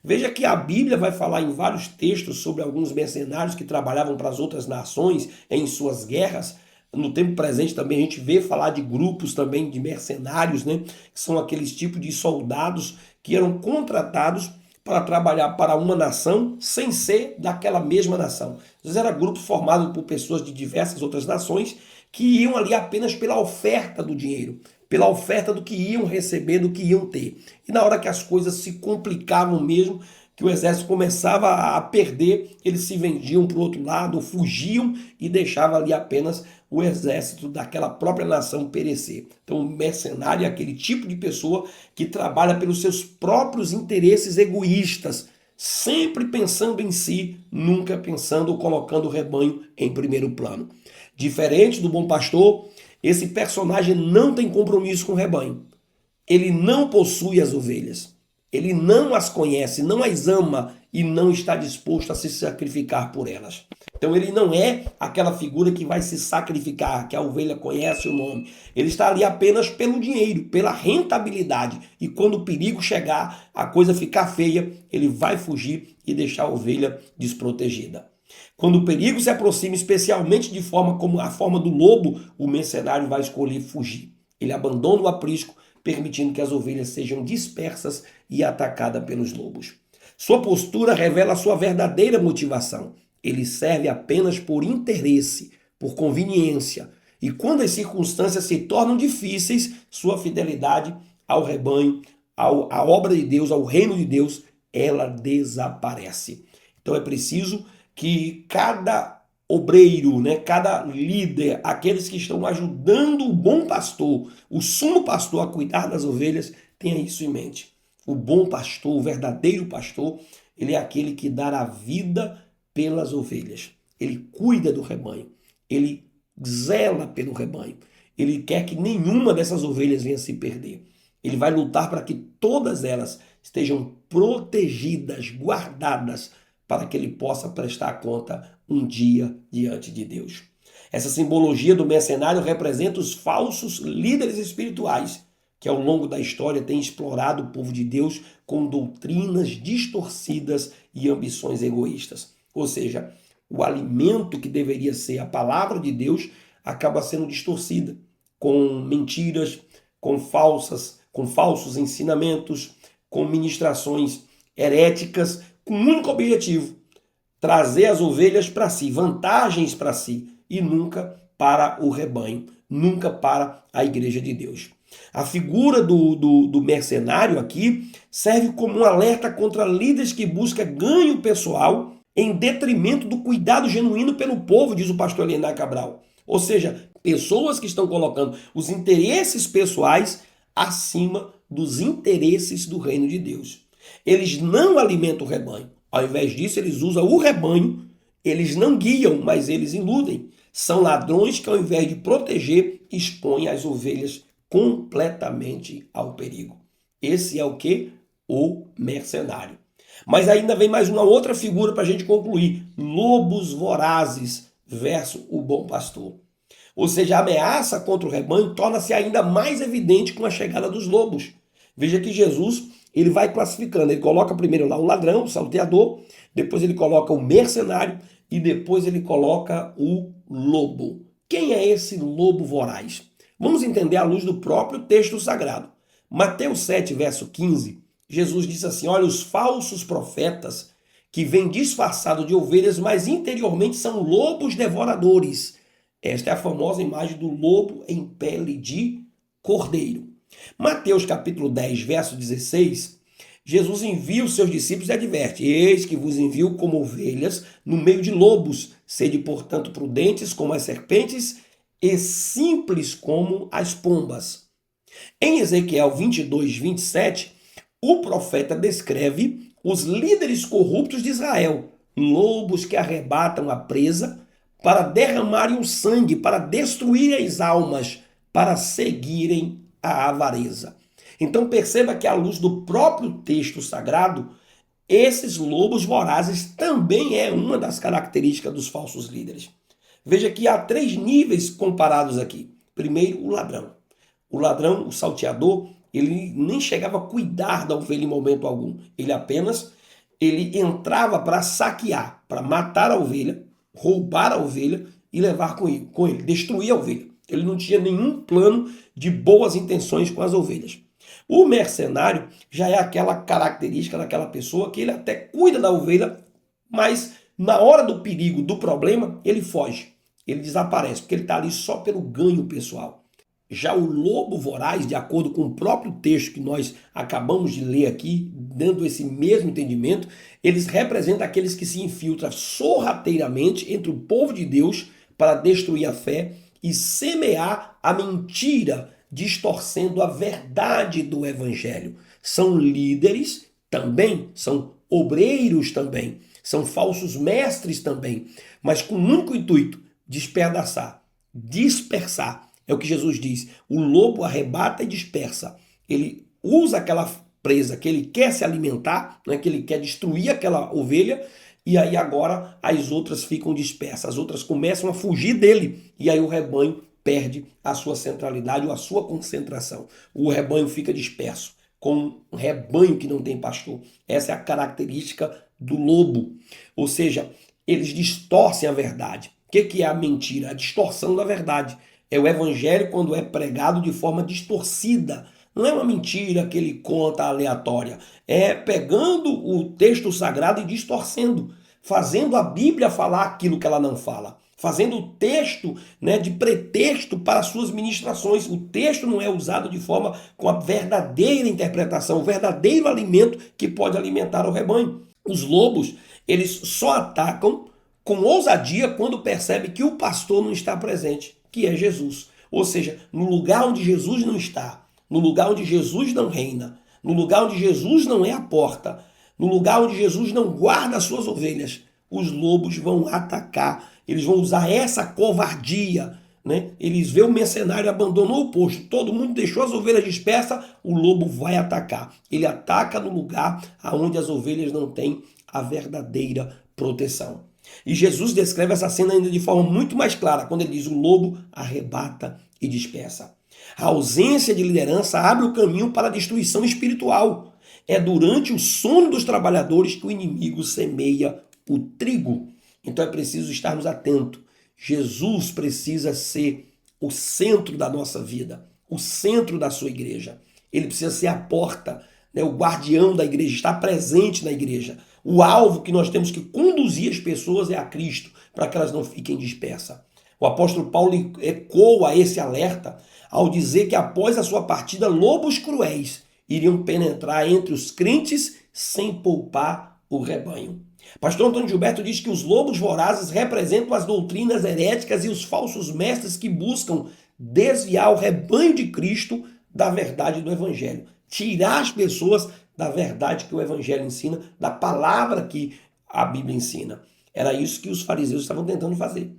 Veja que a Bíblia vai falar em vários textos sobre alguns mercenários que trabalhavam para as outras nações em suas guerras. No tempo presente também a gente vê falar de grupos também de mercenários, né? Que são aqueles tipos de soldados que eram contratados para trabalhar para uma nação sem ser daquela mesma nação. Às vezes era grupos formados por pessoas de diversas outras nações que iam ali apenas pela oferta do dinheiro, pela oferta do que iam receber, do que iam ter. E na hora que as coisas se complicavam mesmo, que o exército começava a perder, eles se vendiam para o outro lado, fugiam e deixavam ali apenas o exército daquela própria nação perecer. Então o mercenário é aquele tipo de pessoa que trabalha pelos seus próprios interesses egoístas, sempre pensando em si, nunca pensando ou colocando o rebanho em primeiro plano. Diferente do bom pastor, esse personagem não tem compromisso com o rebanho. Ele não possui as ovelhas. Ele não as conhece, não as ama e não está disposto a se sacrificar por elas. Então ele não é aquela figura que vai se sacrificar, que a ovelha conhece o nome. Ele está ali apenas pelo dinheiro, pela rentabilidade. E quando o perigo chegar, a coisa ficar feia, ele vai fugir e deixar a ovelha desprotegida. Quando o perigo se aproxima, especialmente de forma como a forma do lobo, o mercenário vai escolher fugir. Ele abandona o aprisco, permitindo que as ovelhas sejam dispersas e atacadas pelos lobos. Sua postura revela a sua verdadeira motivação. Ele serve apenas por interesse, por conveniência. E quando as circunstâncias se tornam difíceis, sua fidelidade ao rebanho, à obra de Deus, ao reino de Deus, ela desaparece. Então é preciso que cada obreiro, né, cada líder, aqueles que estão ajudando o bom pastor, o sumo pastor a cuidar das ovelhas, tenha isso em mente. O bom pastor, o verdadeiro pastor, ele é aquele que dá a vida pelas ovelhas. Ele cuida do rebanho, ele zela pelo rebanho. Ele quer que nenhuma dessas ovelhas venha se perder. Ele vai lutar para que todas elas estejam protegidas, guardadas, para que ele possa prestar conta um dia diante de Deus. Essa simbologia do mercenário representa os falsos líderes espirituais que ao longo da história têm explorado o povo de Deus com doutrinas distorcidas e ambições egoístas. Ou seja, o alimento que deveria ser a palavra de Deus acaba sendo distorcida com mentiras, com falsos ensinamentos, com ministrações heréticas, com um único objetivo: trazer as ovelhas para si, vantagens para si, e nunca para o rebanho, nunca para a igreja de Deus. A figura do mercenário aqui serve como um alerta contra líderes que buscam ganho pessoal em detrimento do cuidado genuíno pelo povo, diz o pastor Elianar Cabral. Ou seja, pessoas que estão colocando os interesses pessoais acima dos interesses do reino de Deus. Eles não alimentam o rebanho. Ao invés disso, eles usam o rebanho, eles não guiam, mas eles iludem. São ladrões que, ao invés de proteger, expõem as ovelhas completamente ao perigo. Esse é o que? O mercenário. Mas ainda vem mais uma outra figura para a gente concluir. Lobos vorazes versus o bom pastor. Ou seja, a ameaça contra o rebanho torna-se ainda mais evidente com a chegada dos lobos. Veja que Jesus, ele vai classificando. Ele coloca primeiro lá o ladrão, o salteador, depois ele coloca o mercenário e depois ele coloca o lobo. Quem é esse lobo voraz? Vamos entender à luz do próprio texto sagrado. Mateus 7, verso 15, Jesus diz assim: olha, os falsos profetas que vêm disfarçados de ovelhas, mas interiormente são lobos devoradores. Esta é a famosa imagem do lobo em pele de cordeiro. Mateus capítulo 10, verso 16, Jesus envia os seus discípulos e adverte: eis que vos envio como ovelhas no meio de lobos, sede portanto prudentes como as serpentes e simples como as pombas. Em Ezequiel 22, 27, o profeta descreve os líderes corruptos de Israel, lobos que arrebatam a presa para derramarem o sangue, para destruírem as almas, para seguirem a avareza. Então perceba que à luz do próprio texto sagrado, esses lobos vorazes também é uma das características dos falsos líderes. Veja que há 3 níveis comparados aqui. Primeiro, o ladrão. O ladrão, o salteador, ele nem chegava a cuidar da ovelha em momento algum. Ele entrava para saquear, para matar a ovelha, roubar a ovelha e levar com ele, destruir a ovelha. Ele não tinha nenhum plano de boas intenções com as ovelhas. O mercenário já é aquela característica daquela pessoa que ele até cuida da ovelha, mas na hora do perigo, do problema, ele foge, ele desaparece, porque ele está ali só pelo ganho pessoal. Já o lobo voraz, de acordo com o próprio texto que nós acabamos de ler aqui, dando esse mesmo entendimento, eles representam aqueles que se infiltram sorrateiramente entre o povo de Deus para destruir a fé e semear a mentira, distorcendo a verdade do evangelho. São líderes também, são obreiros também, são falsos mestres também, mas com o único intuito: despedaçar, dispersar. É o que Jesus diz: o lobo arrebata e dispersa. Ele usa aquela presa que ele quer se alimentar, né, que ele quer destruir aquela ovelha, e aí agora as outras ficam dispersas, as outras começam a fugir dele, e aí o rebanho perde a sua centralidade ou a sua concentração. O rebanho fica disperso, com um rebanho que não tem pastor. Essa é a característica do lobo. Ou seja, eles distorcem a verdade. O que é a mentira? A distorção da verdade. É o evangelho quando é pregado de forma distorcida. Não é uma mentira que ele conta aleatória. É pegando o texto sagrado e distorcendo, fazendo a Bíblia falar aquilo que ela não fala, fazendo o texto, né, de pretexto para suas ministrações. O texto não é usado de forma com a verdadeira interpretação, o verdadeiro alimento que pode alimentar o rebanho. Os lobos, eles só atacam com ousadia quando percebem que o pastor não está presente, que é Jesus. Ou seja, no lugar onde Jesus não está, no lugar onde Jesus não reina, no lugar onde Jesus não é a porta, no lugar onde Jesus não guarda as suas ovelhas, os lobos vão atacar. Eles vão usar essa covardia, né? Eles veem o mercenário, abandonou o posto, todo mundo deixou as ovelhas dispersas, o lobo vai atacar. Ele ataca no lugar onde as ovelhas não têm a verdadeira proteção. E Jesus descreve essa cena ainda de forma muito mais clara, quando ele diz: o lobo arrebata e dispersa. A ausência de liderança abre o caminho para a destruição espiritual. É durante o sono dos trabalhadores que o inimigo semeia o trigo. Então é preciso estarmos atentos. Jesus precisa ser o centro da nossa vida, o centro da sua igreja. Ele precisa ser a porta, né, o guardião da igreja, estar presente na igreja. O alvo que nós temos que conduzir as pessoas é a Cristo, para que elas não fiquem dispersas. O apóstolo Paulo ecoa esse alerta ao dizer que após a sua partida, lobos cruéis iriam penetrar entre os crentes sem poupar o rebanho. Pastor Antônio Gilberto diz que os lobos vorazes representam as doutrinas heréticas e os falsos mestres que buscam desviar o rebanho de Cristo da verdade do evangelho, tirar as pessoas da verdade que o evangelho ensina, da palavra que a Bíblia ensina. Era isso que os fariseus estavam tentando fazer,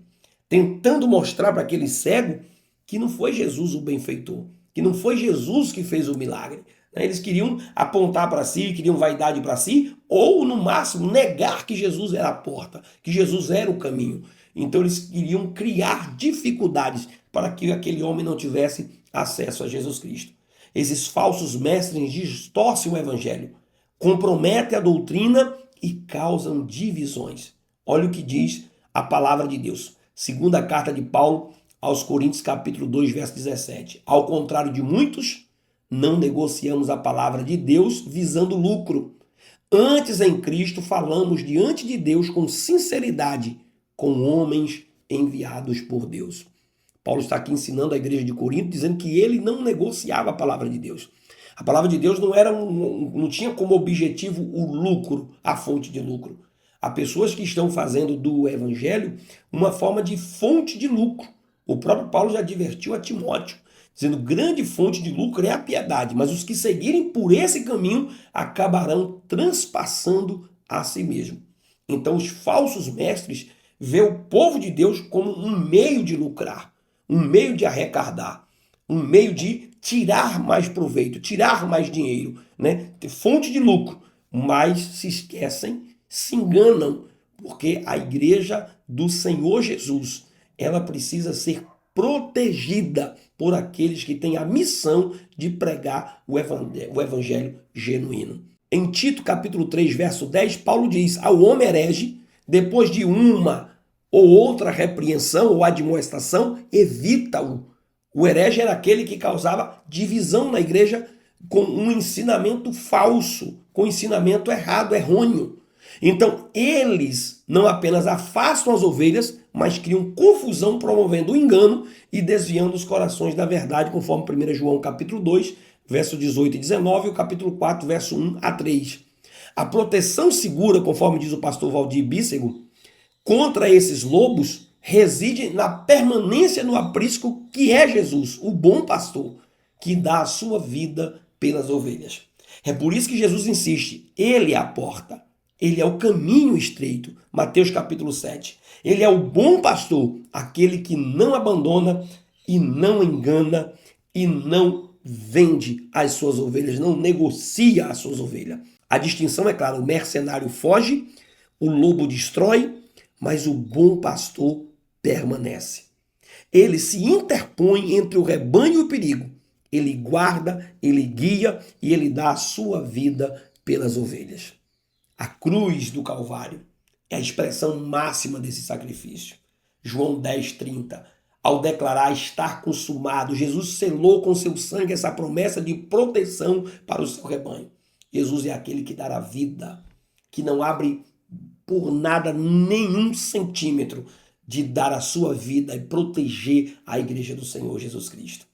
tentando mostrar para aquele cego que não foi Jesus o benfeitor, que não foi Jesus que fez o milagre. Eles queriam apontar para si, queriam vaidade para si, ou no máximo negar que Jesus era a porta, que Jesus era o caminho. Então eles queriam criar dificuldades para que aquele homem não tivesse acesso a Jesus Cristo. Esses falsos mestres distorcem o evangelho, comprometem a doutrina e causam divisões. Olha o que diz a palavra de Deus. Segunda carta de Paulo aos Coríntios, capítulo 2, verso 17. Ao contrário de muitos, não negociamos a palavra de Deus visando lucro. Antes, em Cristo, falamos diante de Deus com sinceridade, com homens enviados por Deus. Paulo está aqui ensinando a igreja de Corinto, dizendo que ele não negociava a palavra de Deus. A palavra de Deus não tinha como objetivo o lucro, a fonte de lucro. Há pessoas que estão fazendo do evangelho uma forma de fonte de lucro. O próprio Paulo já advertiu a Timóteo, dizendo: grande fonte de lucro é a piedade, mas os que seguirem por esse caminho acabarão transpassando a si mesmo. Então os falsos mestres vê o povo de Deus como um meio de lucrar, um meio de arrecadar, um meio de tirar mais proveito, tirar mais dinheiro, né? Fonte de lucro, mas se esquecem, se enganam, porque a igreja do Senhor Jesus, ela precisa ser protegida por aqueles que têm a missão de pregar o evangelho genuíno. Em Tito, capítulo 3, verso 10, Paulo diz: ao homem herege, depois de uma ou outra repreensão ou admoestação, evita-o. O herege era aquele que causava divisão na igreja com um ensinamento falso, com um ensinamento errado, errôneo. Então, eles não apenas afastam as ovelhas, mas criam confusão, promovendo o engano e desviando os corações da verdade, conforme 1 João capítulo 2, verso 18 e 19, e o capítulo 4, verso 1 a 3. A proteção segura, conforme diz o pastor Valdir Bícego, contra esses lobos reside na permanência no aprisco que é Jesus, o bom pastor, que dá a sua vida pelas ovelhas. É por isso que Jesus insiste, ele é a porta, ele é o caminho estreito, Mateus capítulo 7. Ele é o bom pastor, aquele que não abandona e não engana e não vende as suas ovelhas, não negocia as suas ovelhas. A distinção é clara, o mercenário foge, o lobo destrói, mas o bom pastor permanece. Ele se interpõe entre o rebanho e o perigo. Ele guarda, ele guia e ele dá a sua vida pelas ovelhas. A cruz do Calvário é a expressão máxima desse sacrifício. João 10:30. Ao declarar estar consumado, Jesus selou com seu sangue essa promessa de proteção para o seu rebanho. Jesus é aquele que dá a vida, que não abre por nada nenhum centímetro de dar a sua vida e proteger a igreja do Senhor Jesus Cristo.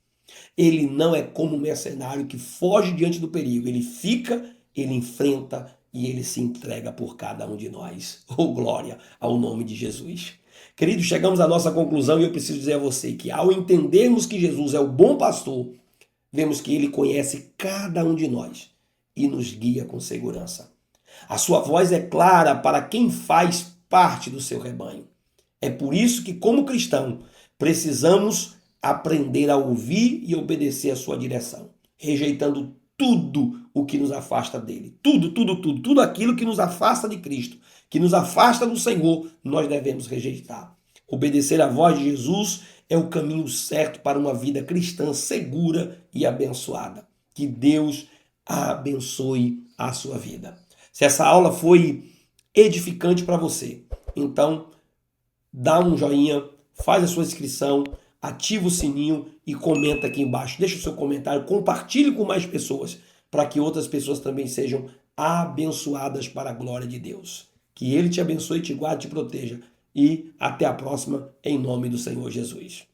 Ele não é como um mercenário que foge diante do perigo, ele fica, ele enfrenta e ele se entrega por cada um de nós. Oh, glória ao nome de Jesus. Queridos, chegamos à nossa conclusão e eu preciso dizer a você que ao entendermos que Jesus é o bom pastor, vemos que ele conhece cada um de nós e nos guia com segurança. A sua voz é clara para quem faz parte do seu rebanho. É por isso que, como cristão, precisamos aprender a ouvir e obedecer a sua direção, rejeitando tudo o que nos afasta dele. Tudo aquilo que nos afasta de Cristo, que nos afasta do Senhor, nós devemos rejeitar. Obedecer à voz de Jesus é o caminho certo para uma vida cristã segura e abençoada. Que Deus abençoe a sua vida. Se essa aula foi edificante para você, então dá um joinha, faz a sua inscrição, ativa o sininho e comenta aqui embaixo. Deixa o seu comentário, compartilhe com mais pessoas, para que outras pessoas também sejam abençoadas para a glória de Deus. Que Ele te abençoe, te guarde, te proteja. E até a próxima, em nome do Senhor Jesus.